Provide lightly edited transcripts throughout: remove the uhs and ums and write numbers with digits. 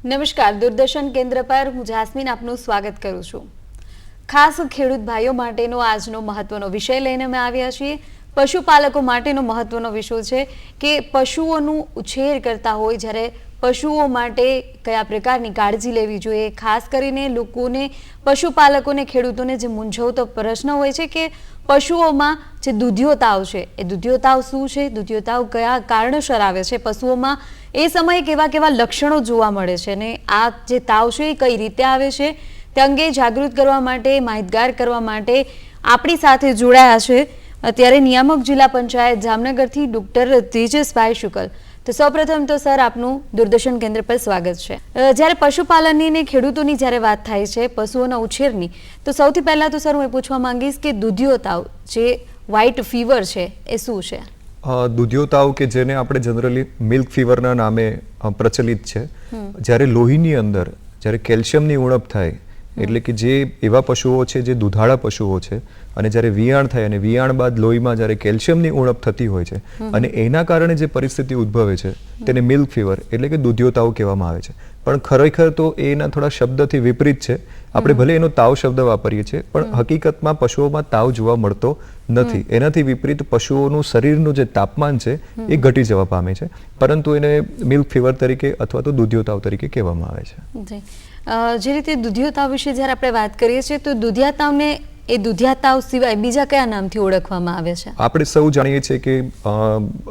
નમસ્કાર, દૂરદર્શન કેન્દ્ર પર હું જાસ્મીન આપનું સ્વાગત કરું છું। ખાસ ખેડૂત ભાઈઓ માટેનો આજનો મહત્વનો વિષય લઈને અમે આવ્યા છીએ। પશુપાલકો માટેનો મહત્વનો વિષય છે કે પશુઓનું ઉછેર કરતા હોય જ્યારે પશુઓ માટે કયા પ્રકારની કાળજી લેવી જોઈએ। ખાસ કરીને લોકોને, પશુપાલકોને, ખેડૂતોને જે મૂંઝવતો પ્રશ્ન હોય છે કે પશુઓમાં જે દૂધિયો તાવ છે એ દૂધિયો તાવ શું છે, દૂધિયો તાવ કયા કારણોસર આવે છે, પશુઓમાં એ સમયે કેવા કેવા લક્ષણો જોવા મળે છે અને આ જે તાવ છે એ કઈ રીતે આવે છે તે અંગે જાગૃત કરવા માટે, માહિતગાર કરવા માટે આપણી સાથે જોડાયા છે અત્યારે નિયામક જિલ્લા પંચાયત જામનગરથી ડોક્ટર તેજસભાઈ શુકલ। તો સૌપ્રથમ તો સર આપનું દૂરદર્શન કેન્દ્ર પર સ્વાગત છે। જ્યારે પશુપાલનની ને ખેડૂતોની જ્યારે વાત થાય છે પશુઓના ઉછેરની, તો સૌથી પહેલા તો સર હું એ પૂછવા માંગીશ કે દૂધિયો તાવ જે વ્હાઇટ ફીવર છે એ શું છે? દૂધિયો તાવ કે જેને આપણે જનરલી મિલ્ક ફીવરના નામે પ્રચલિત છે, જ્યારે લોહીની અંદર જ્યારે કેલ્શિયમની ઉણપ થાય એટલે કે જે એવા પશુઓ છે જે દૂધાળા પશુઓ છે અને જ્યારે વિયાણ થાય અને વિયાણ બાદ લોહીમાં જ્યારે કેલ્શિયમની ઉણપ થતી હોય છે અને એના કારણે જે પરિસ્થિતિ ઉદ્ભવે છે તેને મિલ્ક ફીવર એટલે કે દૂધિયો તાવ કહેવામાં આવે છે। પણ ખરેખર તો એના થોડા શબ્દથી વિપરીત છે। આપણે ભલે એનો તાવ શબ્દ વાપરીએ છીએ પણ હકીકતમાં પશુઓમાં તાવ જોવા મળતો નથી। એનાથી વિપરીત પશુઓનું શરીરનું જે તાપમાન છે એ ઘટી જવા પામે છે, પરંતુ એને મિલ્ક ફીવર તરીકે અથવા તો દૂધિયો તાવ તરીકે કહેવામાં આવે છે। જે રીતે દૂધિયો તાવ વિશે જ્યારે આપણે વાત કરીએ છીએ તો દૂધિયા તાવને એ દૂધિયા તાવ સિવાય બીજા કયા નામથી ઓળખવામાં આવે છે? આપણે સૌ જાણીએ છીએ કે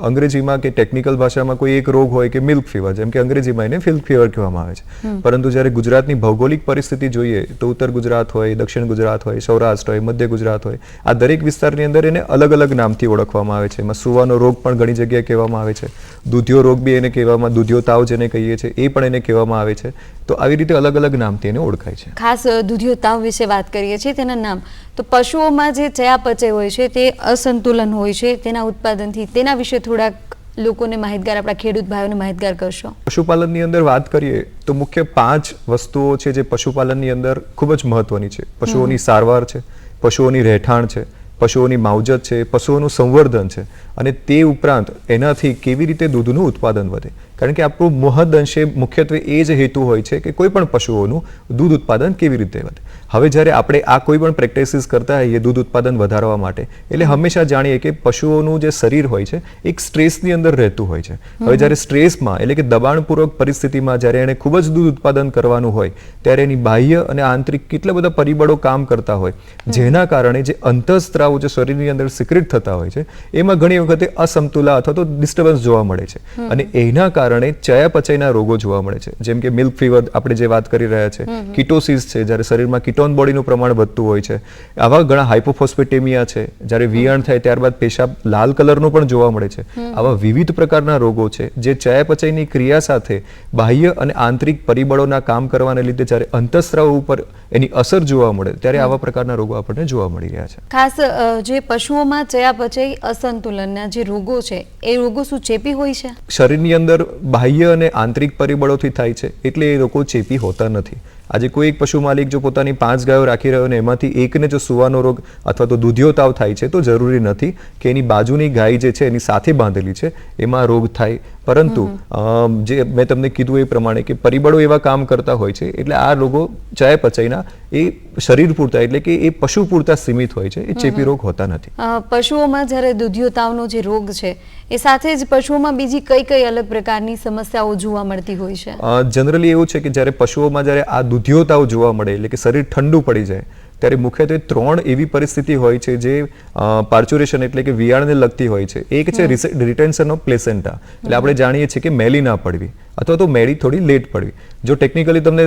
અંગ્રેજીમાં કે ટેકનિકલ ભાષામાં કોઈ એક રોગ હોય કે મિલ્ક ફીવર, જેમ કે અંગ્રેજીમાં એને મિલ્ક ફીવર કહેવામાં આવે છે, પરંતુ જ્યારે ગુજરાતની ભૌગોલિક પરિસ્થિતિ જોઈએ તો ઉત્તર ગુજરાત હોય, દક્ષિણ ગુજરાત હોય, સૌરાષ્ટ્ર હોય, મધ્ય ગુજરાત હોય, આ દરેક વિસ્તારની અંદર એને અલગ અલગ નામથી ઓળખવામાં આવે છે। એમાં સુવાનો રોગ પણ ઘણી જગ્યાએ કહેવામાં આવે છે, દૂધિયો રોગ બી એને કહેવામાં, દૂધિયો તાવ જેને કહીએ છીએ એ પણ એને કહેવામાં આવે છે। તો આવી રીતે અલગ અલગ નામથી એને ઓળખાય છે। ખાસ દૂધિયો તાવ વિશે વાત કરીએ છીએ, તેના નામ તો પશુઓમાં જે ચયાપચય હોય છે તે અસંતુલન હોય છે તેના ઉત્પાદનથી, તેના વિશે થોડાક લોકોને માહિતગાર, આપણા ખેડૂત ભાઈઓને માહિતગાર કરશો। પશુપાલનની અંદર વાત કરીએ તો મુખ્ય 5 વસ્તુઓ છે જે પશુપાલનની અંદર ખૂબ જ મહત્વની છે। પશુઓની સારવાર છે, પશુઓની રહેઠાણ છે, પશુઓની માવજત છે, પશુઓનું સંવર્ધન છે અને તે ઉપરાંત એનાથી કેવી રીતે દૂધનું ઉત્પાદન વધે, કારણ કે આપણું મહદઅંશે મુખ્યત્વે એ જ હેતુ હોય છે કે કોઈ પણ પશુઓનું દૂધ ઉત્પાદન કેવી રીતે વધે। હવે જ્યારે આપણે આ કોઈ પણ પ્રેક્ટિસિસ કરતા હોઈએ દૂધ ઉત્પાદન વધારવા માટે, એટલે હંમેશા જાણીએ કે પશુઓનું જે શરીર હોય છે એક સ્ટ્રેસની અંદર રહેતું હોય છે। હવે જ્યારે સ્ટ્રેસમાં એટલે કે દબાણપૂર્વક પરિસ્થિતિમાં જ્યારે એને ખૂબ જ દૂધ ઉત્પાદન કરવાનું હોય ત્યારે એની બાહ્ય અને આંતરિક કેટલા બધા પરિબળો કામ કરતા હોય, જેના કારણે જે અંતઃસ્ત્રાવો જે શરીરની અંદર સિક્રેટ થતા હોય છે એમાં ઘણી વખતે અસમતુલા અથવા તો ડિસ્ટર્બન્સ જોવા મળે છે અને એના કારણે ચયાપચયના રોગો જોવા મળે છે, જેમ કે મિલ્ક ફીવર આપણે જે વાત કરી રહ્યા છે, કીટોસિસ છે, જ્યારે શરીરમાં કીટોન બોડીનું પ્રમાણ વધતું હોય છે, આવા ઘણા હાઇપોફોસ્ફેટેમિયા છે, જ્યારે વિયાણ થાય ત્યારબાદ પેશાબ લાલ કલરનો પણ જોવા મળે છે। આવા વિવિધ પ્રકારના રોગો છે જે ચયાપચયની ક્રિયા સાથે બાહ્ય અને આંતરિક પરિબળોના કામ કરવાને લીધે જ્યારે અંતઃસ્ત્રાવ ઉપર એની અસર જોવા મળે ત્યારે આવા પ્રકારના રોગો આપણને જોવા મળી રહ્યા છે। ખાસ જે પશુઓમાં ચયાપચય અસંતુલનના જે રોગો છે એ રોગો શું ચેપી હોય છે? શરીરની અંદર બાહ્ય અને આંતરિક પરિબળોથી થાય છે એટલે એ રોગો ચેપી હોતા નથી। આજે કોઈ એક પશુ માલિક જો પોતાની 5 ગાયો રાખી રહ્યો અને એમાંથી એકને જો સુવાનો રોગ અથવા તો દૂધિયો તાવ થાય છે તો જરૂરી નથી કે એની બાજુની ગાય જે છે એની સાથે બાંધેલી છે એમાં રોગ થાય, પરંતુ જે મેં તમને કીધું એ પ્રમાણે કે પરિબળો એવા કામ કરતા હોય છે એટલે આ રોગો ચયાપચયના એ શરીર પૂરતા એટલે કે એ પશુ પૂરતા સીમિત હોય છે, એ ચેપી રોગ હોતા નથી। પશુઓમાં જ્યારે દૂધિયો તાવનો જે રોગ છે એ સાથે જ પશુઓમાં બીજી કઈ કઈ અલગ પ્રકારની સમસ્યાઓ જોવા મળતી હોય છે? જનરલી એવું છે કે જ્યારે પશુઓમાં જ્યારે આ દૂધિયો તાવ જોવા મળે એટલે કે શરીર ઠંડુ પડી જાય ત્યારે મુખ્યત્વે 3 એવી પરિસ્થિતિ હોય છે જે પાર્ચ્યુરેશન એટલે કે વિયાણને લગતી હોય છે। એક છે રિટેન્શન ઓફ પ્લેસેન્ટા, એટલે આપણે જાણીએ છીએ કે મેલી ના પડવી અથવા તો મેલી થોડી લેટ પડવી। જો ટેકનિકલી તમને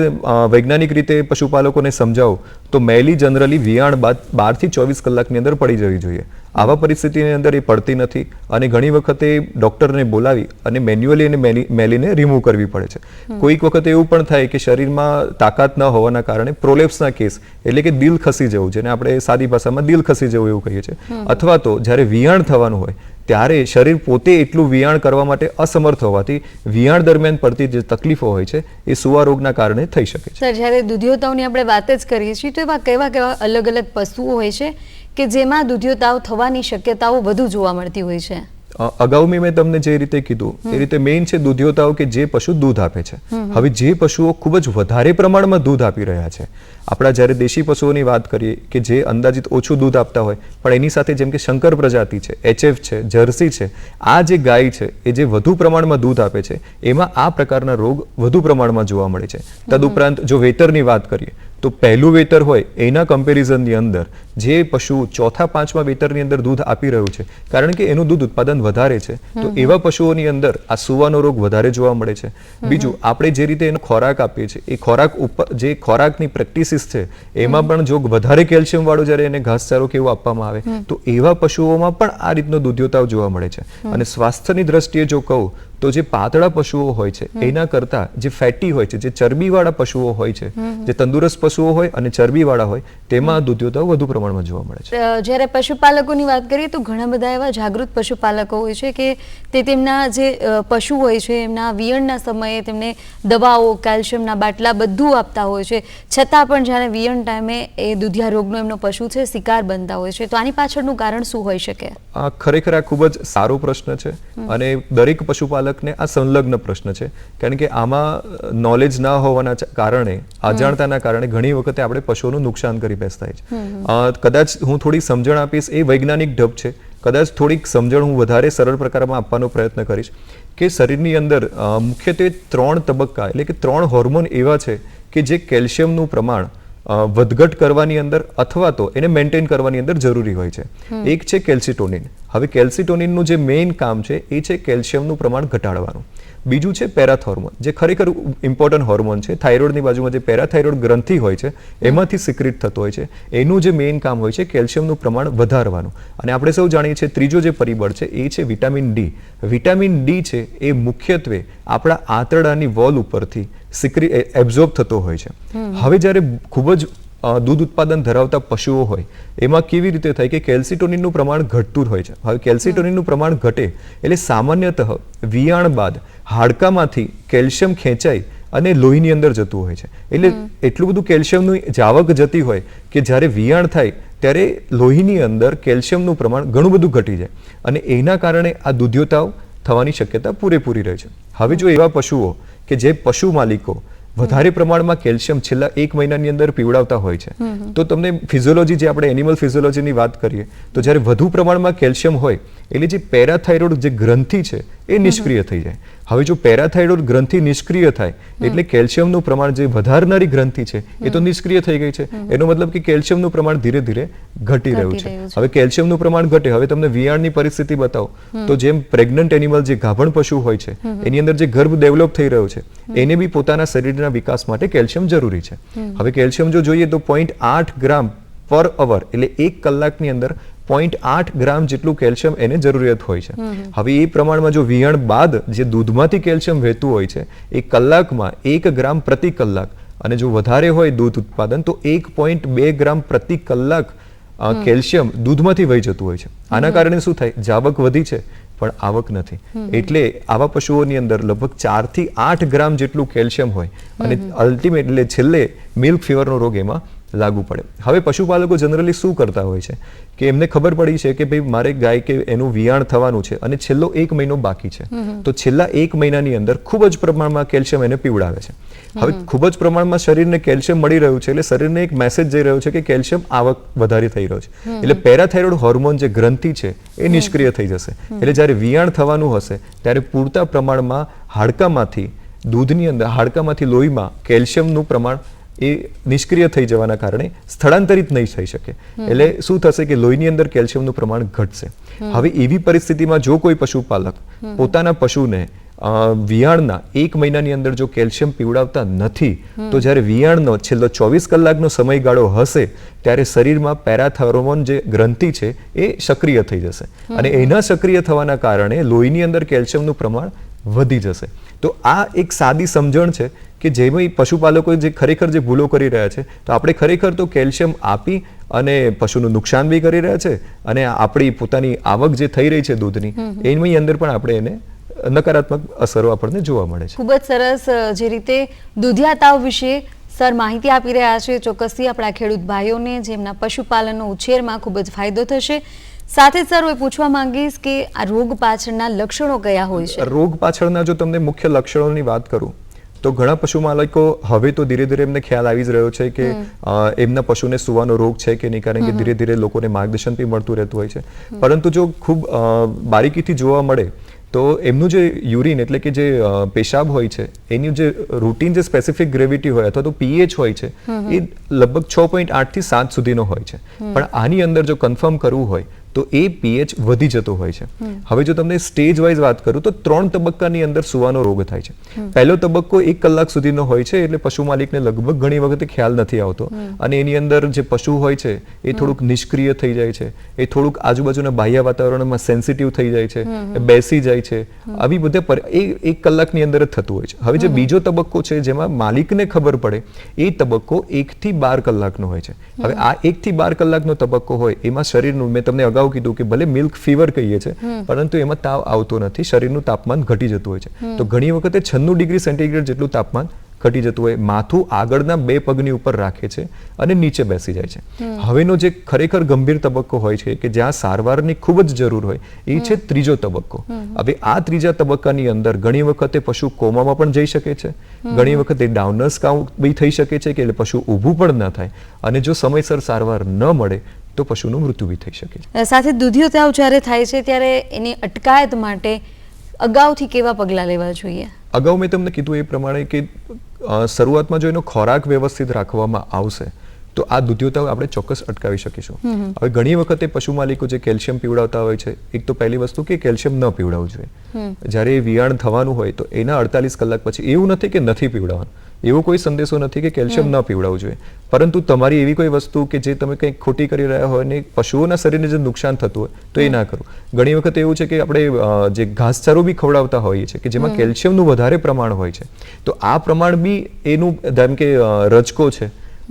વૈજ્ઞાનિક રીતે પશુપાલકોને સમજાવું તો મેલી જનરલી વિયાણ બાદ 12 થી 24 કલાકની અંદર પડી જવી જોઈએ। આવા પરિસ્થિતિની અંદર એ પડતી નથી અને ઘણી વખતે ડોક્ટરને બોલાવી અને મેન્યુઅલી એને મેલીને રિમૂવ કરવી પડે છે। કોઈક વખત એવું પણ થાય કે શરીરમાં તાકાત ન હોવાના કારણે પ્રોલેપ્સના કેસ એટલે કે દિલ ખસી જવું, જેને આપણે સાદી ભાષામાં દિલ ખસી જવું એવું કહીએ છીએ, અથવા તો જ્યારે વિયાણ થવાનું હોય ત્યારે શરીર પોતે એટલું વિયાણ કરવા માટે અસમર્થ હોવાથી વિયાણ દરમિયાન પડતી જે તકલીફો હોય છે એ સુવા રોગના કારણે થઈ શકે છે। સર, જ્યારે દૂધિયો તાવની આપણે વાત જ કરીએ છીએ તો એવા કેવા અલગ અલગ પશુઓ હોય છે કે જેમાં દૂધિયો તાવ થવાની શક્યતાઓ વધુ જોવા મળતી હોય છે? અગાઉ મેં તમને જે રીતે કીધું એ રીતે મેઇન છે દૂધિયોતાઓ કે જે પશુ દૂધ આપે છે. હવે જે પશુઓ ખૂબ જ વધારે પ્રમાણમાં દૂધ આપી રહ્યા છે, આપણા જ્યારે દેશી પશુઓની વાત કરીએ કે જે અંદાજિત ઓછું દૂધ આપતા હોય પણ એની સાથે જેમ કે શંકર પ્રજાતિ છે, HF છે, જર્સી છે, આ જે ગાય છે એ જે વધુ પ્રમાણમાં દૂધ આપે છે એમાં આ પ્રકારના રોગ વધુ પ્રમાણમાં જોવા મળે છે. તદુપરાંત જો વેતરની વાત કરીએ તો પહેલું વેતર હોય એના કમ્પેરિઝનની અંદર જે પશુ ચોથા પાંચમા વેતરની અંદર દૂધ આપી રહ્યું છે કારણ કે એનું દૂધ ઉત્પાદન વધારે છે, તો એવા પશુઓની અંદર આ સુવાનો રોગ વધારે જોવા મળે છે. બીજું, આપણે જે રીતે એનો ખોરાક આપીએ છીએ એ ખોરાક ઉપર જે ખોરાકની પ્રેક્ટિસિસ છે એમાં પણ જો વધારે કેલ્શિયમ વાળું જ્યારે એને ઘાસચારો કે એવું આપવામાં આવે તો એવા પશુઓમાં પણ આ રીતનો દૂધિયોતાવ જોવા મળે છે. અને સ્વાસ્થ્યની દ્રષ્ટિએ જો કહું તો જે પાતળા પશુઓ હોય છે એના કરતા જે ફેટી હોય છે, જે ચરબીવાળા પશુઓ હોય છે, જે તંદુરસ્ત પશુઓ હોય અને ચરબીવાળા હોય તેમાં દૂધિયોતાવ વધુ પ્રમાણમાં જોવા મળે છે. જ્યારે પશુપાલકોની વાત કરીએ તો ઘણા બધા એવા જાગૃત પશુપાલકો હોય છે કે તે તેમના જે પશુ હોય છે એમના વિયણના સમયે તેમને દવાઓ, કેલ્શિયમના બાટલા બધું આપતા હોય છે, છતાં પણ જ્યારે વિયણ ટાઈમે એ દૂધિયા રોગનો એમનો પશુ છે શિકાર બનતા હોય છે. તો આની પાછળનું કારણ શું હોઈ શકે? ખરેખર આ ખૂબ જ સારો પ્રશ્ન છે અને દરેક પશુપાલક ને આ સંલગ્ન પ્રશ્ન છે, કારણ કે આમાં નોલેજ ના હોવાના કારણે, અજાણતાના કારણે ઘણી વખતે આપણે પશુઓનું નુકસાન કરી બેસતા હોય છે. કદાચ હું થોડી સમજણ આપીશ, એ વૈજ્ઞાનિક ઢબ છે, કદાચ થોડીક સમજણ હું વધારે સરળ પ્રકારમાં આપવાનો પ્રયત્ન કરીશ કે શરીરની અંદર મુખ્યત્વે 3 તબક્કા એટલે કે 3 હોર્મોન એવા છે કે જે કેલ્શિયમનું પ્રમાણ વધઘટ કરવાની અંદર અથવા તો એને મેન્ટેન કરવાની અંદર જરૂરી હોય છે. એક છે કેલ્સિટોનિન. હવે કેલ્સિટોનિનનું જે મેઇન કામ છે એ છે કેલ્શિયમનું પ્રમાણ ઘટાડવાનું. બીજું છે પેરાથોર્મોન, જે ખરેખર ઇમ્પોર્ટન્ટ હોર્મોન છે. થાઇરોઇડની બાજુમાં જે પેરાથાઇરોઇડ ગ્રંથિ હોય છે એમાંથી સિક્રિટ થતો હોય છે. એનું જે મેઇન કામ હોય છે કેલ્શિયમનું પ્રમાણ વધારવાનું. અને આપણે સૌ જાણીએ છીએ ત્રીજો જે પરિબળ છે એ છે વિટામિન ડી. વિટામિન ડી છે એ મુખ્યત્વે આપણા આંતરડાની વોલ ઉપરથી એબ્ઝોર્બ થતો હોય છે. હવે જ્યારે ખૂબ જ દૂધ ઉત્પાદન ધરાવતા પશુઓ હોય એમાં કેવી રીતે થાય કે કેલ્સિટોનિનનું પ્રમાણ ઘટતું હોય છે. હવે કેલ્સિટોનિનનું પ્રમાણ ઘટે એટલે સામાન્યતઃ વિયાણ બાદ હાડકામાંથી કેલ્શિયમ ખેંચાઈ અને લોહીની અંદર જતું હોય છે. એટલે એટલું બધું કેલ્શિયમનું જાવક જતી હોય કે જ્યારે વિયાણ થાય ત્યારે લોહીની અંદર કેલ્શિયમનું પ્રમાણ ઘણું બધું ઘટી જાય અને એના કારણે આ દૂધિયોતાવ થવાની શક્યતા પૂરેપૂરી રહે છે. હવે જો એવા પશુઓ કે જે પશુ માલિકો વધારે પ્રમાણમાં કેલ્શિયમ છેલ્લા 1 મહિનાની અંદર પીવડાવતા હોય છે તો તમને ફિઝિયોલોજી, જે આપણે એનિમલ ફિઝિયોલોજીની વાત કરીએ તો જ્યારે વધુ પ્રમાણમાં કેલ્શિયમ હોય એટલે જે પેરાથાઇરોઇડ જે ગ્રંથિ છે એ નિષ્ક્રિય થઈ જાય. હવે જો પેરાથાઇરોઇડ ગ્રંથિ નિષ્ક્રિય થાય એટલે કેલ્શિયમનું પ્રમાણ જે વધારનારી ગ્રંથિ છે એ તો નિષ્ક્રિય થઈ ગઈ છે. એનો મતલબ કે કેલ્શિયમનું પ્રમાણ ધીરે ધીરે ઘટી રહ્યું છે. હવે કેલ્શિયમનું પ્રમાણ ઘટે, હવે તમને વિયાણની પરિસ્થિતિ બતાવો તો જેમ પ્રેગ્નન્ટ એનિમલ, જે ગાભણ પશુ હોય છે એની અંદર જે ગર્ભ ડેવલપ થઈ રહ્યો છે એને બી પોતાના શરીરના વિકાસ માટે કેલ્શિયમ જરૂરી છે. હવે કેલ્શિયમ જો જોઈએ તો 0.8 ગ્રામ પર અવર એટલે 1 કલાકની અંદર 0.8 ગ્રામ જેટલું કેલ્શિયમ એને જરૂરિયાત હોય છે. હવે એ પ્રમાણમાં જો વિયાણ બાદ જે દૂધમાંથી કેલ્શિયમ વહેતું હોય છે એ કલાકમાં 1 ગ્રામ પ્રતિ કલાક, અને જો વધારે હોય દૂધ ઉત્પાદન તો 1.2 ગ્રામ પ્રતિ કલાક કેલ્શિયમ દૂધમાંથી વહી જતું હોય છે. આના કારણે શું થાય? જાવક વધી છે પણ આવક નથી. એટલે આવા પશુઓની અંદર લગભગ 4 થી 8 ગ્રામ જેટલું કેલ્શિયમ હોય અને અલ્ટિમેટ એટલે છેલ્લે મિલ્ક ફીવરનો રોગ એમાં લાગુ પડે. હવે પશુપાલકો જનરલી શું કરતા હોય છે કે એમને ખબર પડી છે કે ભાઈ મારે ગાય કે એનું વિયાણ થવાનું છે અને છેલ્લો 1 મહિનો બાકી છે, તો છેલ્લા 1 મહિનાની અંદર ખૂબ જ પ્રમાણમાં કેલ્શિયમ એને પીવડાવે છે. હવે ખૂબ જ પ્રમાણમાં શરીરને કેલ્શિયમ મળી રહ્યું છે એટલે શરીરને એક મેસેજ જઈ રહ્યો છે કે કેલ્શિયમ આવક વધારે થઈ રહ્યો છે. એટલે પેરાથાઇરોઇડ હોર્મોન જે ગ્રંથિ છે એ નિષ્ક્રિય થઈ જશે. એટલે જ્યારે વિયાણ થવાનું હશે ત્યારે પૂરતા પ્રમાણમાં હાડકામાંથી દૂધની અંદર, હાડકામાંથી લોહીમાં કેલ્શિયમનું પ્રમાણ એ નિષ્ક્રિય થઈ જવાના કારણે સ્થળાંતરિત નહીં થઈ શકે. એટલે શું થશે કે લોહીની અંદર કેલ્શિયમનું પ્રમાણ ઘટશે. હવે એવી પરિસ્થિતિમાં જો કોઈ પશુપાલક પોતાના પશુને વિયાણના 1 મહિનાની અંદર જો કેલ્શિયમ પીવડાવતા નથી તો જ્યારે વિયાણનો છેલ્લો 24 કલાકનો સમયગાળો હશે ત્યારે શરીરમાં પેરાથોર્મોન જે ગ્રંથિ છે એ સક્રિય થઈ જશે અને એના સક્રિય થવાના કારણે લોહીની અંદર કેલ્શિયમનું પ્રમાણ વધી જશે. તો આ એક સાદી સમજણ છે કે જેમાં પશુપાલકો જે ખરેખર જે ભૂલો કરી રહ્યા છે, તો આપણે ખરેખર તો કેલ્શિયમ આપી અને પશુનું નુકસાન બી કરી રહ્યા છે અને આપણી પોતાની આવક જે થઈ રહી છે દૂધની એની અંદર પણ આપણે એને નકારાત્મક અસરો આપણને જોવા મળે છે. ખૂબ જ સરસ જે રીતે દૂધિયા તાવ વિશે સર માહિતી આપી રહ્યા છે. ચોક્કસથી આપણા ખેડૂત ભાઈઓને જેમના પશુપાલનનો ઉછેરમાં ખૂબ જ ફાયદો થશે. સાથે સર હું એ પૂછવા માંગીશ કે આ રોગ પાછળના લક્ષણો કયા હોય છે? રોગ પાછળના જો તમને મુખ્ય લક્ષણોની વાત કરું તો ઘણા પશુ માલિકો હવે તો ધીરે ધીરે એમને ખ્યાલ આવી જ રહ્યો છે કે એમના પશુને સુવાનો રોગ છે કે નહીં, કારણ કે ધીરે ધીરે લોકોને માર્ગદર્શન બી મળતું રહેતું હોય છે. પરંતુ જો ખૂબ બારીકીથી જોવા મળે તો એમનું જે યુરિન એટલે કે જે પેશાબ હોય છે એની જે રૂટીન જે સ્પેસિફિક ગ્રેવિટી હોય અથવા તો પીએચ હોય છે એ લગભગ 6.8 થી 7 સુધીનો હોય છે. પણ આની અંદર જો કન્ફર્મ કરવું હોય તો એ પીએચ વધી જતો હોય છે. હવે જો તમને સ્ટેજ વાઇઝ વાત કરું તો 3 તબક્કાની અંદર સુવાનો રોગ થાય છે. પહેલો તબક્કો 1 કલાક સુધીનો હોય છે, એટલે પશુ માલિકને લગભગ ઘણી વખતે ખ્યાલ નથી આવતો અને એની અંદર જે પશુ હોય છે એ થોડુંક નિષ્ક્રિય થઈ જાય છે, એ થોડુંક આજુબાજુના બાહ્ય વાતાવરણમાં સેન્સિટિવ થઈ જાય છે, બેસી જાય છે. આવી બધે એ 1 કલાકની અંદર જ થતું હોય છે. હવે જે બીજો તબક્કો છે જેમાં માલિકને ખબર પડે એ તબક્કો 1 થી 12 કલાકનો હોય છે. હવે આ 1 થી 12 કલાકનો તબક્કો હોય એમાં શરીરનું, મેં તમને અગાઉ કીધું કે ભલે મિલ્ક ફીવર કહીએ છે પરંતુ એમાં તાવ આવતો નથી, શરીરનું તાપમાન ઘટી જતું હોય છે. તો ઘણી વખતે 96 ડિગ્રી સેન્ટીગ્રેડ જેટલું તાપમાન ઘટી જતું હોય, માથું આગળના 2 પગની ઉપર રાખે છે અને નીચે બેસી જાય છે. હવેનો જે ખરેખર ગંભીર તબક્કો હોય છે કે જ્યાં સારવારની ખૂબ જ જરૂર હોય એ છે ત્રીજો તબક્કો. હવે આ ત્રીજા તબક્કાની અંદર ઘણી વખતે પશુ કોમામાં પણ જઈ શકે છે, ઘણી વખતે ડાઉનર્સ કાઉન્ટ બી થઈ શકે છે કે એટલે પશુ ઊભું પણ ન થાય, અને જો સમયસર સારવાર ન મળે તો પશુનું મૃત્યુ બી થઈ શકે છે. સાથે દૂધિયો તાવ જ્યારે થાય છે ત્યારે એની અટકાયત માટે અગાઉથી કેવા પગલાં લેવા જોઈએ? અગાઉ મેં તમને કીધું એ પ્રમાણે કે શરૂઆતમાં જો એનો ખોરાક વ્યવસ્થિત રાખવામાં આવશે તો આ દૂધિયો તાવ આપણે ચોક્કસ અટકાવી શકીશું. હવે ઘણી વખતે પશુ માલિકો જે કેલ્શિયમ પીવડાવતા હોય છે, એક તો પહેલી વસ્તુ કે કેલ્શિયમ ન પીવડાવવું જોઈએ. જ્યારે વિયાણ થવાનું હોય તો એના 48 કલાક પછી, એવું નથી કે નથી પીવડાવવાનું, એવો કોઈ સંદેશો નથી કે કેલ્શિયમ ન પીવડાવવું જોઈએ, પરંતુ તમારી એવી કોઈ વસ્તુ કે જે તમે કંઈક ખોટી કરી રહ્યા હોય ને પશુઓના શરીરને જે નુકસાન થતું હોય તો એ ના કરો. ઘણી વખત એવું છે કે આપણે જે ઘાસચારો બી ખવડાવતા હોઈએ છીએ કે જેમાં કેલ્શિયમનું વધારે પ્રમાણ હોય છે, તો આ પ્રમાણ બી એનું, જેમ કે રજકો છે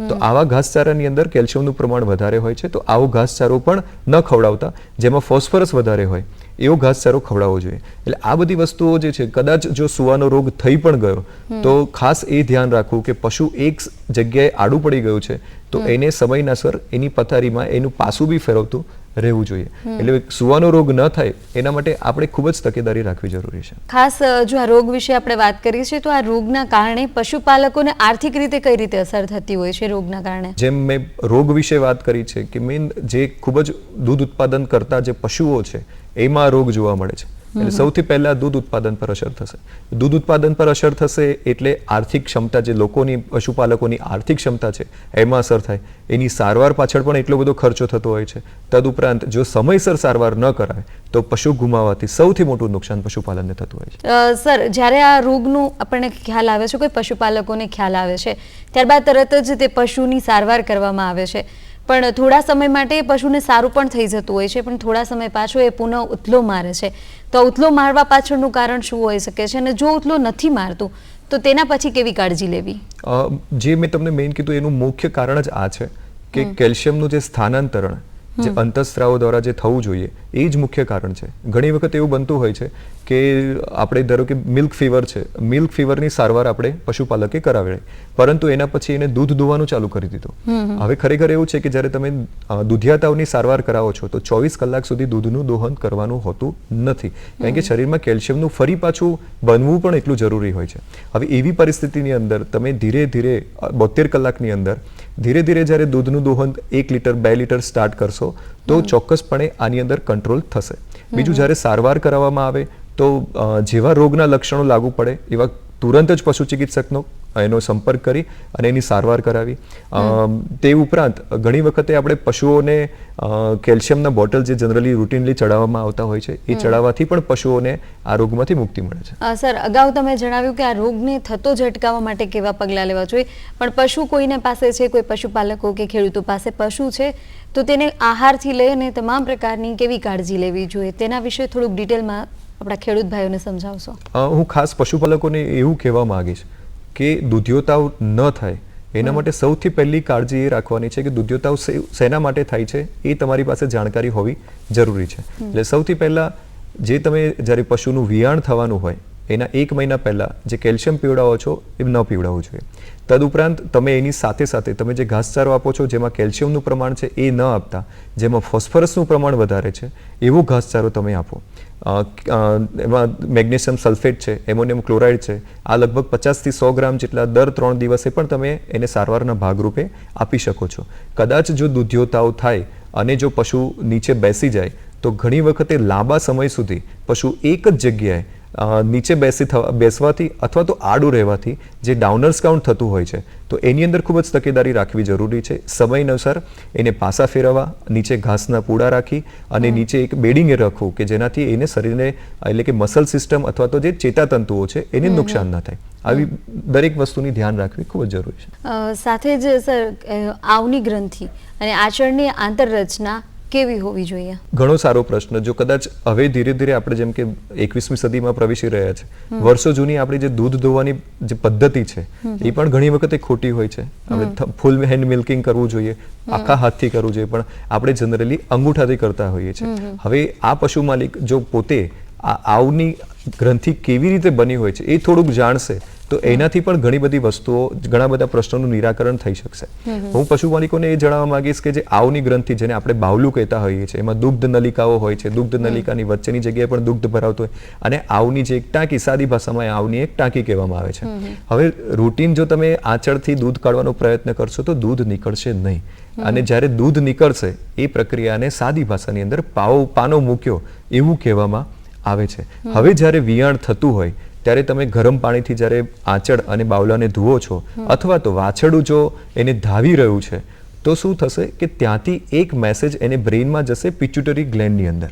તો આવા ઘાસચારાની અંદર કેલ્શિયમનું પ્રમાણ વધારે હોય છે, તો આવો ઘાસચારો પણ ન ખવડાવતા, જેમાં ફોસ્ફરસ વધારે હોય એવો ઘાસચારો ખવડાવવો જોઈએ. એટલે આ બધી વસ્તુઓ જે છે, કદાચ જો સુવાનો રોગ થઈ પણ ગયો તો ખાસ એ ધ્યાન રાખવું કે પશુ એક જગ્યાએ આડું પડી ગયું છે તો એને સમયનાસર એની પથારીમાં એનું પાસું બી ફેરવતું રહેવું જોઈએ. એટલે સુવાનો રોગ ન થાય એના માટે આપણે ખૂબ જ તકેદારી રાખવી જરૂરી છે. ખાસ જો આ રોગ વિશે આપણે વાત કરીએ છીએ તો આ રોગના કારણે પશુપાલકોને આર્થિક રીતે કઈ રીતે અસર થતી હોય છે રોગના કારણે? જેમ મેં રોગ વિશે વાત કરી છે કે મેન જે ખૂબ જ દૂધ ઉત્પાદન કરતા જે પશુઓ છે એમાં રોગ જોવા મળે છે. એટલે સૌથી પહેલા દૂધ ઉત્પાદન પર અસર થશે. દૂધ ઉત્પાદન પર અસર થશે એટલે આર્થિક ક્ષમતા, જે લોકોની, પશુપાલકોની આર્થિક ક્ષમતા છે એમાં અસર થાય. એની સારવાર પાછળ પણ એટલો બધો ખર્ચો થતો હોય છે. તદુપરાંત જો સમયસર સારવાર ન કરાય તો પશુ ગુમાવવાથી સૌથી મોટું નુકસાન પશુપાલનને થતું હોય છે. સર, જ્યારે આ રોગનું આપણને ખ્યાલ આવે છે, કોઈ પશુપાલકોને ખ્યાલ આવે છે, ત્યારબાદ તરત જ તે પશુની સારવાર કરવામાં આવે છે, પણ થોડા સમય માટે પશુને સારું પણ થઈ જતું હોય છે, પણ થોડા સમય પાછો એ પુનઃ ઉથલો મારે છે. તો ઉથલો મારવા પાછળનું કારણ શું હોઈ શકે છે, અને જો ઉથલો નથી મારતું તો તેના પછી કેવી કાળજી લેવી? જે મેં તમને મેઇન કીધું એનું મુખ્ય કારણ જ આ છે કે કેલ્શિયમનું જે સ્થાનાંતરણ જે અંતઃસ્ત્રાવો દ્વારા જે થવું જોઈએ એ જ મુખ્ય કારણ છે. ઘણી વખત એવું બનતું હોય છે કે આપણે ધારો કે મિલ્ક ફીવર છે, મિલ્ક ફીવરની સારવાર આપણે પશુપાલકે કરાવેલી, પરંતુ એના પછી એને દૂધ દોવાનું ચાલુ કરી દીધું. હવે ખરેખર એવું છે કે જ્યારે તમે દૂધિયા તાવની સારવાર કરાવો છો તો 24 કલાક સુધી દૂધનું દોહન કરવાનું હોતું નથી, કારણ કે શરીરમાં કેલ્શિયમનું ફરી પાછું બનવું પણ એટલું જરૂરી હોય છે. હવે એવી પરિસ્થિતિની અંદર તમે ધીરે ધીરે 72 કલાકની અંદર ધીરે ધીરે જ્યારે દૂધનું દોહન 1 લીટર 2 લીટર સ્ટાર્ટ કરશો તો ચોક્કસપણે આની અંદર કંટ્રોલ થશે. બીજું, જ્યારે સારવાર કરાવવામાં આવે તો જેવા રોગના લક્ષણો લાગુ પડે એવા તુરંત જ પશુ ચિકિત્સકનો એનો સંપર્ક કરી અને એની સારવાર કરાવી. તે ઉપરાંત ઘણી વખતે આપણે પશુઓને કેલ્શિયમના બોટલ જે જનરલી રૂટીનલી ચડાવવામાં આવતા હોય છે એ ચડાવવાથી પણ પશુઓને આ રોગમાંથી મુક્તિ મળે છે. સર, અગાઉ તમે જણાવ્યું કે આ રોગને થતો જ અટકાવવા માટે કેવા પગલાં લેવા જોઈએ, પણ પશુ કોઈને પાસે છે, કોઈ પશુપાલકો કે ખેડૂતો પાસે પશુ છે તો તેને આહારથી લઈને તમામ પ્રકારની કેવી કાળજી લેવી જોઈએ, તેના વિશે થોડુંક ડિટેલમાં આપણા ખેડૂત ભાઈઓને સમજાવશો? હું ખાસ પશુપાલકોને એવું કહેવા માંગીશ કે દૂધિયો તાવ ન થાય એના માટે સૌથી પહેલી કાળજી એ રાખવાની છે કે દૂધિયો તાવ શેના માટે થાય છે એ તમારી પાસે જાણકારી હોવી જરૂરી છે. એટલે સૌથી પહેલા જે તમે જ્યારે પશુનું વિયાણ થવાનું હોય એના 1 મહિના પહેલાં જે કેલ્શિયમ પીવડાવો છો એ ન પીવડાવવું જોઈએ. તદુપરાંત તમે એની સાથે સાથે તમે જે ઘાસચારો આપો છો જેમાં કેલ્શિયમનું પ્રમાણ છે એ ન આપતા, જેમાં ફોસ્ફરસનું પ્રમાણ વધારે છે એવો ઘાસચારો તમે આપો. એમાં મેગ્નેશિયમ સલ્ફેટ છે, એમોનિયમ ક્લોરાઇડ છે, આ લગભગ 50 થી 100 ગ્રામ જેટલા દર 3 દિવસે પણ તમે એને સારવારના ભાગરૂપે આપી શકો છો. કદાચ જો દુધ્યોતાવ થાય અને જો પશુ નીચે બેસી જાય તો ઘણી વખતે લાંબા સમય સુધી પશુ એક જ જગ્યાએ નીચે બેસવાથી અથવા તો આડું રહેવાથી જે ડાઉનર્સ કાઉન્ટ થતું હોય છે, તો એની અંદર ખૂબ જ તકેદારી રાખવી જરૂરી છે. સમય અનુસાર એને પાસા ફેરવવા, નીચે ઘાસના પૂડા રાખી અને નીચે એક બેડિંગે રાખવું કે જેનાથી એને શરીરને એટલે કે મસલ સિસ્ટમ અથવા તો જે ચેતાતંતુઓ છે એને નુકસાન ન થાય. આવી દરેક વસ્તુની ધ્યાન રાખવી ખૂબ જ જરૂરી છે. સાથે જ સર, આવની ગ્રંથિ અને આચળની આંતરરચના કેવી હોવી જોઈએ? ઘણો સારો પ્રશ્ન. જો કદાચ હવે ધીરે ધીરે આપણે જેમ કે 21મી સદીમાં પ્રવેશી રહ્યા છે, વર્ષો જૂની આપણી જે દૂધ દોવાની જે પદ્ધતિ છે એ પણ ઘણી વખતે ખોટી હોય છે. આપણે ફૂલ હેન્ડ મિલ્કિંગ કરવું જોઈએ, આખા હાથથી કરવું જોઈએ, પણ આપણે જનરલી અંગૂઠાથી કરતા હોઈએ છીએ. હવે આ પશુ માલિક જો પોતે આ આવની ગ્રંથિ કેવી રીતે બની હોય છે એ થોડુંક જાણશે તો એનાથી પણ ઘણી બધી વસ્તુઓ, ઘણા બધા પ્રશ્નોનું નિરાકરણ થઈ શકશે. હું પશુ માલિકોને એ જણાવવા માંગીશ કે જે આવની ગ્રંથિ, જેને આપણે બાવલું કહેતા હોઈએ છીએ, એમાં દુગ્ધ નલિકાઓ હોય છે. દુગ્ધ નલિકાની વચ્ચેની જગ્યાએ પણ દુગ્ધ ભરાવતું હોય, અને આવની જે એક ટાંકી, સાદી ભાષામાં આવની એક ટાંકી કહેવામાં આવે છે. હવે રૂટીન જો તમે આંચળથી દૂધ કાઢવાનો પ્રયત્ન કરશો તો દૂધ નીકળશે નહીં, અને જ્યારે દૂધ નીકળશે એ પ્રક્રિયાને સાદી ભાષાની અંદર પાનો મૂક્યો એવું કહેવામાં આવે છે. હવે જ્યારે વિયાણ થતું હોય ત્યારે તમે ગરમ પાણીથી જ્યારે આંચળ અને બાવલાને ધુઓ છો, અથવા તો વાછરડું જો એને ધાવી રહ્યું છે, તો શું થશે કે ત્યાંથી એક મેસેજ એને બ્રેઇનમાં જશે પિટ્યુટરી ગ્લેન્ડની અંદર,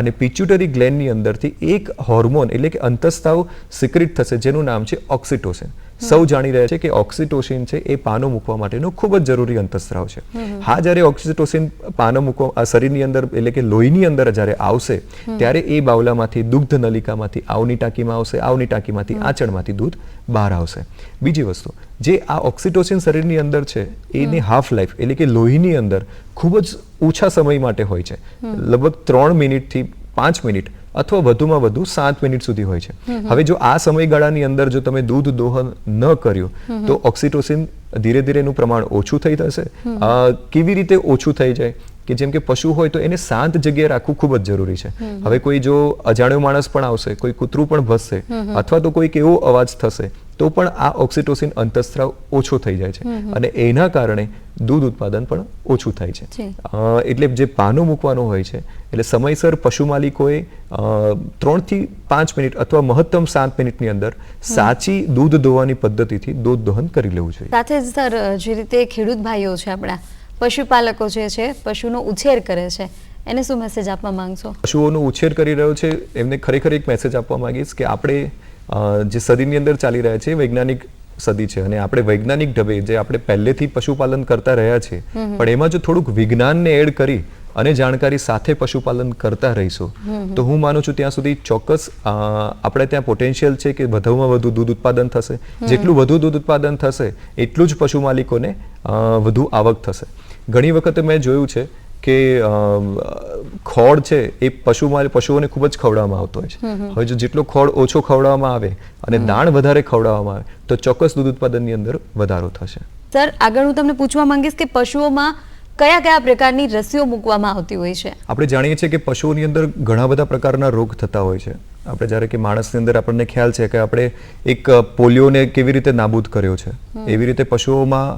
અને પિટ્યુટરી ગ્લેન્ડની અંદરથી એક હોર્મોન એટલે કે અંતઃસ્ત્રાવ સિક્રેટ થશે જેનું નામ છે ઓક્સિટોસિન. સૌ જાણી રહ્યા છે કે ઓક્સિટોસિન છે એ પાનો મૂકવા માટેનો ખૂબ જ જરૂરી અંતઃસ્ત્રાવ છે. હા, જ્યારે ઓક્સિટોસિન પાનો મૂકવા શરીરની અંદર એટલે કે લોહીની અંદર જ્યારે આવશે ત્યારે એ બાવલામાંથી, દુગ્ધ નલિકામાંથી આવની ટાંકીમાં આવશે, આવની ટાંકીમાંથી આંચળમાંથી દૂધ બહાર આવશે. બીજી વસ્તુ, જે આ ઓક્સિટોસિન શરીરની અંદર છે એની હાફ લાઈફ એટલે કે લોહીની અંદર ખૂબ જ ઓછા સમય માટે હોય છે. લગભગ 3 મિનિટથી 5 મિનિટ અથવા વધુમાં વધુ 7 મિનિટ સુધી હોય છે. હવે જો આ સમયગાળાની અંદર જો તમે દૂધ દોહન ન કર્યું તો ઓક્સિટોસિન ધીરે ધીરે એનું પ્રમાણ ઓછું થઈ જશે. કેવી રીતે ઓછું થઈ જાય કે જેમ કે પશુ હોય તો એને શાંત જગ્યાએ રાખવું ખૂબ જ જરૂરી છે. હવે કોઈ જો અજાણ્યો માણસ પણ આવશે, કોઈ કૂતરું પણ ભસશે, અથવા તો કોઈક એવો અવાજ થશે તો પણ આ ઓક્સિટોસિન અંતઃસ્ત્રાવ ઓછો થઈ જાય છે, અને એના કારણે દૂધ ઉત્પાદન પણ ઓછું થાય છે. એટલે જે પાનો મૂકવાનો હોય છે એટલે સમયસર પશુ માલિકોએ 3 થી 5 મિનિટ અથવા મહત્તમ 7 મિનિટની અંદર સાચી દૂધ દોવાની પદ્ધતિથી દૂધ દોહન કરી લેવું જોઈએ. સાથે જ સર, જે રીતે ખેડૂત ભાઈઓ છે, આપણા પશુપાલકો જે છે, પશુનો ઉછેર કરે છે, એને શું મેસેજ આપવા માંગશો? પશુઓનો ઉછેર કરી રહ્યો છે એમને ખરેખર એક મેસેજ આપવા માંગીશ કે આપણે જે સદીની અંદર ચાલી રહ્યા છે વૈજ્ઞાનિક સદી છે, અને આપણે વૈજ્ઞાનિક ઢબે જે આપણે પહેલેથી પશુપાલન કરતા રહ્યા છીએ, પણ એમાં જો થોડુંક વિજ્ઞાનને એડ કરી અને જાણકારી સાથે પશુપાલન કરતા રહીશું તો હું માનું છું ત્યાં સુધી ચોક્કસ આપણે ત્યાં પોટેન્શિયલ છે કે વધુમાં વધુ દૂધ ઉત્પાદન થશે. જેટલું વધુ દૂધ ઉત્પાદન થશે એટલું જ પશુ માલિકોને વધુ આવક થશે. ઘણી વખતે મેં જોયું છે કે ખોળ છે એ પશુઓને ખૂબ જ ખવડાવવામાં આવતો હોય છે. હવે જો જેટલો ખોળ ઓછો ખવડાવવામાં આવે અને દાણ વધારે ખવડાવવામાં આવે તો ચોક્કસ દૂધ ઉત્પાદનની અંદર વધારો થશે. સર, આગળ હું તમને પૂછવા માંગીશ કે પશુઓમાં કયા કયા પ્રકારની રસીઓ મૂકવામાં આવતી હોય છે? આપણે જાણીએ છીએ કે પશુઓની અંદર ઘણા બધા પ્રકારના રોગ થતા હોય છે. આપણે જ્યારે કે માણસની અંદર આપણને ખ્યાલ છે કે આપણે એક પોલિયોને કેવી રીતે નાબૂદ કર્યો છે, એવી રીતે પશુઓમાં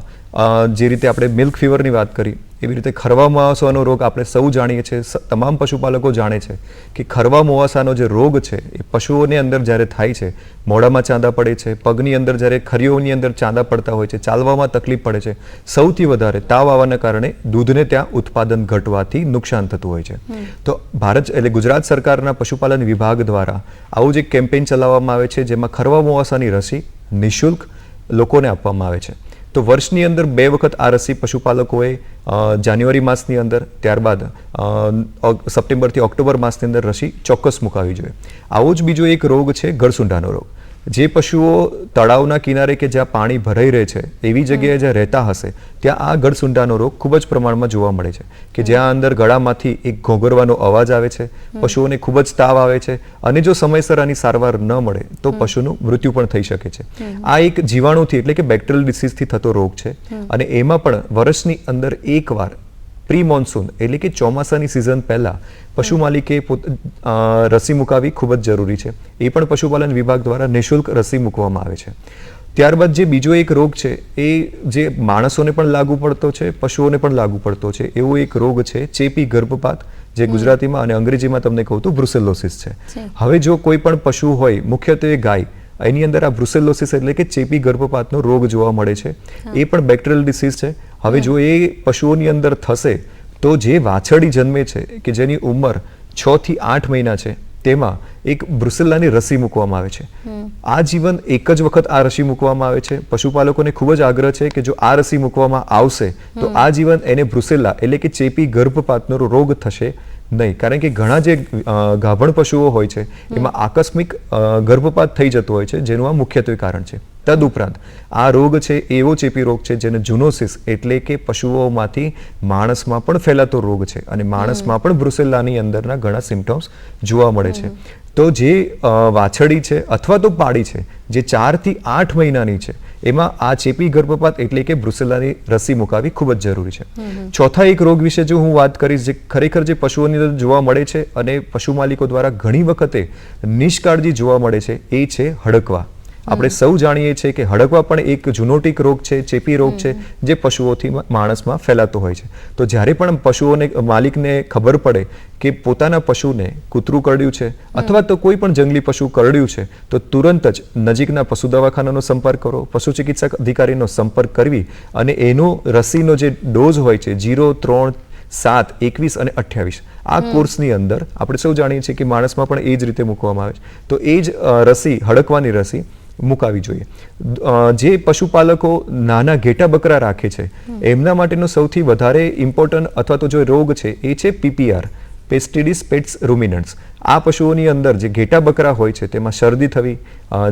જે રીતે આપણે મિલ્ક ફીવરની વાત કરી એવી રીતે ખરવા મોવાસાનો રોગ આપણે સૌ જાણીએ છીએ. તમામ પશુપાલકો જાણે છે કે ખરવા મોવાસાનો જે રોગ છે એ પશુઓની અંદર જ્યારે થાય છે, મોઢામાં ચાંદા પડે છે, પગની અંદર જ્યારે ખરીઓની અંદર ચાંદા પડતા હોય છે, ચાલવામાં તકલીફ પડે છે, સૌથી વધારે તાવ આવવાના કારણે દૂધને ત્યાં ઉત્પાદન ઘટવાથી નુકસાન થતું હોય છે. તો ભારત એટલે ગુજરાત સરકારના પશુપાલન વિભાગ દ્વારા આવું જ એક કેમ્પેઇન ચલાવવામાં આવે છે જેમાં ખરવા મોવાસાની રસી નિઃશુલ્ક લોકોને આપવામાં આવે છે. તો વર્ષની અંદર 2 વખત આ રસી પશુપાલકોએ જાન્યુઆરી માસની અંદર, ત્યારબાદ સપ્ટેમ્બરથી ઓક્ટોબર માસની અંદર રસી ચોક્કસ મુકાવી જોઈએ. આવો જ બીજો એક રોગ છે ગળસુંઢાનો રોગ. જે પશુઓ તળાવના કિનારે કે જ્યાં પાણી ભરાઈ રહે છે એવી જગ્યાએ જ્યાં રહેતા હશે ત્યાં આ ગળસુંઢાનો રોગ ખૂબ જ પ્રમાણમાં જોવા મળે છે કે જ્યાં અંદર ગળામાંથી એક ઘોંઘરવાનો અવાજ આવે છે, પશુઓને ખૂબ જ તાવ આવે છે અને જો સમયસર આની સારવાર ન મળે તો પશુનું મૃત્યુ પણ થઈ શકે છે. આ એક જીવાણુથી એટલે કે બેક્ટેરિયલ ડિસીઝથી થતો રોગ છે અને એમાં પણ વર્ષની અંદર એકવાર પ્રી મોન્સૂન એટલે કે ચોમાસાની સિઝન પહેલા પશુ માલિકે રસી મુકાવી ખૂબ જ જરૂરી છે. એ પણ પશુપાલન વિભાગ દ્વારા નિઃશુલ્ક રસી મૂકવામાં આવે છે. ત્યારબાદ જે બીજો એક રોગ છે એ જે માણસોને પણ લાગુ પડતો છે, પશુઓને પણ લાગુ પડતો છે, એવો એક રોગ છે ચેપી ગર્ભપાત, જે ગુજરાતીમાં અને અંગ્રેજીમાં તમને કહું તો બ્રુસેલોસિસ છે. હવે જો કોઈ પણ પશુ હોય, મુખ્યત્વે ગાય, એની અંદર આ બ્રુસેલોસિસ એટલે કે ચેપી ગર્ભપાતનો રોગ જોવા મળે છે. એ પણ બેક્ટેરિયલ ડિસીઝ છે. હવે જો એ પશુઓની અંદર થશે તો જે વાછરડી જન્મે છે કે જેની ઉંમર 6 થી 8 મહિના છે તેમાં એક બ્રુસેલ્લાની રસી મૂકવામાં આવે છે. આ જીવન એક જ વખત આ રસી મૂકવામાં આવે છે. પશુપાલકોને ખૂબ જ આગ્રહ છે કે જો આ રસી મૂકવામાં આવશે તો આ જીવન એને બ્રુસેલ્લા એટલે કે ચેપી ગર્ભપાતનો રોગ થશે નહીં. કારણ કે ઘણા જે ગાભણ પશુઓ હોય છે એમાં આકસ્મિક ગર્ભપાત થઈ જતો હોય છે, જેનું આ મુખ્યત્વે કારણ છે. તદુપરાંત આ રોગ છે એવો ચેપી રોગ છે જેને ઝૂનોસિસ એટલે કે પશુઓમાંથી માણસમાં પણ ફેલાતો રોગ છે અને માણસમાં પણ બ્રુસેલ્લાની અંદરના ઘણા સિમ્પટમ્સ જોવા મળે છે. તો જે વાછરડી છે અથવા તો પાડી છે જે 4 થી 8 મહિનાની છે એમાં આ ચેપી ગર્ભપાત એટલે કે બ્રુસેલ્લાની રસી મુકાવી ખૂબ જ જરૂરી છે. ચોથા એક રોગ વિશે જો હું વાત કરીશ જે ખરેખર જે પશુઓની અંદર જોવા મળે છે અને પશુ માલિકો દ્વારા ઘણી વખતે નિષ્કાળજી જોવા મળે છે એ છે હડકવા. આપણે સૌ જાણીએ છીએ કે હડકવા પણ એક ઝૂનોટિક રોગ છે, ચેપી રોગ છે જે પશુઓથી માણસમાં ફેલાતો હોય છે. તો જ્યારે પણ પશુઓને માલિકને ખબર પડે કે પોતાના પશુને કૂતરું કરડ્યું છે અથવા તો કોઈ પણ જંગલી પશુ કરડ્યું છે તો તુરંત જ નજીકના પશુ દવાખાનાનો સંપર્ક કરો, પશુ ચિકિત્સક અધિકારીનો સંપર્ક કરવી અને એનો રસીનો જે ડોઝ હોય છે 0, 3, 7, 21 અને 28 આ કોર્સની અંદર આપણે સૌ જાણીએ છીએ કે માણસમાં પણ એ જ રીતે મૂકવામાં આવે છે. તો એ જ રસી, હડકવાની રસી મુકાવી જોઈએ. જે પશુપાલકો નાના ઘેટા બકરા રાખે છે એમના માટેનો સૌથી વધારે ઇમ્પોર્ટન્ટ અથવા તો જો રોગ છે એ છે PPR, પેસ્ટિડિસ પેટ્સ રૂમિનન્ટ્સ. આ પશુઓની અંદર જે ઘેટા બકરા હોય છે તેમાં શરદી થવી,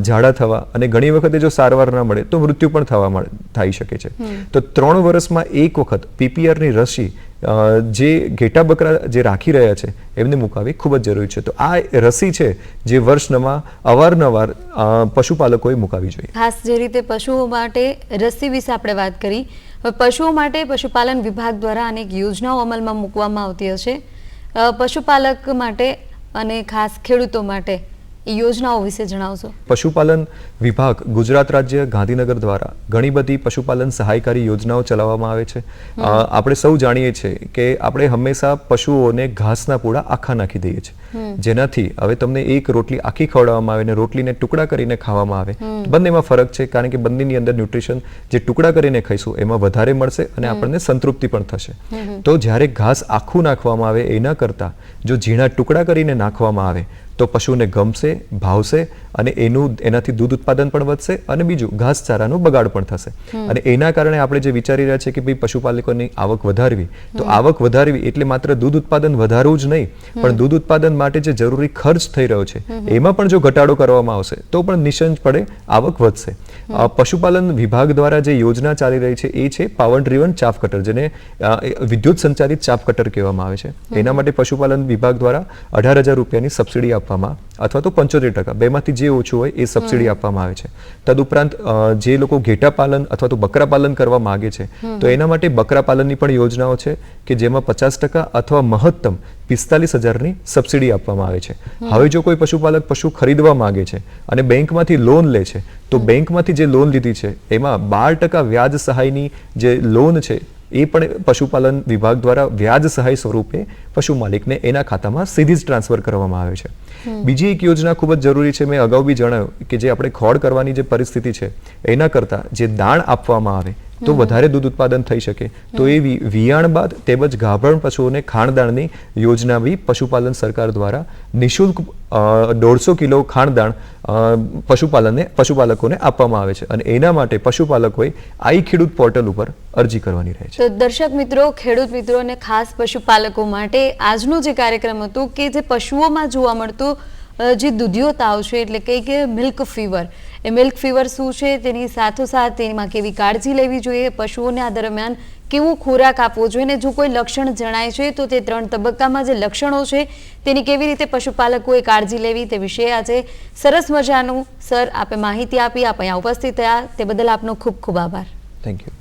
ઝાડા થવા અને ઘણી વખતે જો સારવાર ના મળે તો મૃત્યુ પણ થઈ શકે છે. તો 3 વર્ષમાં એક વખત PPR ની રસી જે ઘેટા બકરા જે રાખી રહ્યા છે એમને મુકાવી ખૂબ જ જરૂરી છે. તો આ રસી છે જે વર્ષમાં અવારનવાર પશુપાલકોએ મુકાવી જોઈએ. ખાસ જે રીતે પશુઓ માટે રસી વિશે આપણે વાત કરી, પશુઓ માટે પશુપાલન વિભાગ દ્વારા અનેક યોજનાઓ અમલમાં મૂકવામાં આવતી હશે. પશુપાલક માટે અને ખાસ ખેડૂતો માટે એ યોજનાઓ વિશે જણાવશો. પશુપાલન વિભાગ ગુજરાત રાજ્ય ગાંધીનગર દ્વારા ઘણી બધી પશુપાલન સહાયકારી યોજનાઓ ચલાવવામાં આવે છે. આપણે સૌ જાણીએ છીએ કે આપણે હંમેશા પશુઓને ઘાસના પૂડા આખા નાખી દઈએ છીએ, જેનાથી હવે તમને એક રોટલી આખી ખવડાવવામાં આવે અને રોટલીને ટુકડા કરીને ખાવામાં આવે, બંનેમાં ફરક છે. કારણ કે બંનેની અંદર ન્યુટ્રિશન જે ટુકડા કરીને ખાઈશું એમાં વધારે મળશે અને આપણને સંતૃપ્તિ પણ થશે. તો જ્યારે ઘાસ આખું નાખવામાં આવે એના કરતાં જો ઝીણા ટુકડા કરીને નાખવામાં આવે તો પશુને ગમશે, ભાવશે અને એનાથી દૂધ ઉત્પાદન પણ વધશે અને બીજું ઘાસચારાનો બગાડ પણ થશે. અને એના કારણે આપણે જે વિચારી રહ્યા છીએ કે ભાઈ પશુપાલકોની આવક વધારવી, તો આવક વધારવી એટલે માત્ર દૂધ ઉત્પાદન વધારવું જ નહીં, પણ દૂધ ઉત્પાદન માટે જે જરૂરી ખર્ચ થઈ રહ્યો છે એમાં પણ જો ઘટાડો કરવામાં આવશે તો પણ નિશ્ચિતપણે આવક વધશે. પશુપાલન વિભાગ દ્વારા જે યોજના ચાલી રહી છે એ છે પાવર ડ્રીવન ચાફ કટર, જેને વિદ્યુત સંચાલિત ચાફ કટર કહેવામાં આવે છે. એના માટે પશુપાલન વિભાગ દ્વારા 18,000 રૂપિયાની સબસિડી આપવામાં અથવા તો 75% બેમાંથી જે ઓછું હોય એ સબસિડી આપવામાં આવે છે. તદુપરાંત જે લોકો ઘેટા પાલન અથવા તો બકરા પાલન કરવા માંગે છે તો એના માટે બકરા પાલનની પણ યોજનાઓ છે કે જેમાં 50% અથવા મહત્તમ 45,000ની સબસિડી આપવામાં આવે છે. હવે જો કોઈ પશુપાલક પશુ ખરીદવા માંગે છે અને બેંકમાંથી લોન લે છે તો બેંકમાંથી જે લોન લીધી છે એમાં 12% વ્યાજ સહાયની જે લોન છે એ પણ પશુપાલન વિભાગ દ્વારા વ્યાજ સહાય સ્વરૂપે પશુ માલિકને એના ખાતામાં સીધી જ ટ્રાન્સફર કરવામાં આવે છે. બીજી એક યોજના ખૂબ જ જરૂરી છે, મેં અગાઉ બી જણાવ્યું કે જે આપણે ખોળ કરવાની જે પરિસ્થિતિ છે એના કરતાં જે દાણ આપવામાં આવે તો વધારે દૂધ ઉત્પાદન થઈ શકે. તો એ વિયાણ બાદ તેમજ ગાભણ પશુઓને ખાણદાણની યોજના બી પશુપાલન સરકાર દ્વારા નિઃશુલ્ક 150 કિલો ખાણદાણ પશુપાલકોને આપવામાં આવે છે અને એના માટે પશુપાલકોએ આઈ ખેડૂત પોર્ટલ ઉપર અરજી કરવાની રહે છે. તો દર્શક મિત્રો, ખેડૂત મિત્રો અને ખાસ પશુપાલકો માટે આજનો જે કાર્યક્રમ હતો કે જે પશુઓમાં જોવા મળતું જે દૂધિયો તાવ છે એટલે કે મિલ્ક ફીવર, એ મિલ્ક ફીવર શું છે, તેની સાથોસાથ તેમાં કેવી કાળજી લેવી જોઈએ, પશુઓને આ દરમિયાન કેવો ખોરાક આપવો જોઈએ, અને જો કોઈ લક્ષણ જણાય છે તો તે 3 તબક્કામાં જે લક્ષણો છે તેની કેવી રીતે પશુપાલકોએ કાળજી લેવી તે વિશે આજે સરસ મજાનું સર આપે માહિતી આપી, આપ અહીંયા ઉપસ્થિત થયા તે બદલ આપનો ખૂબ ખૂબ આભાર. Thank you.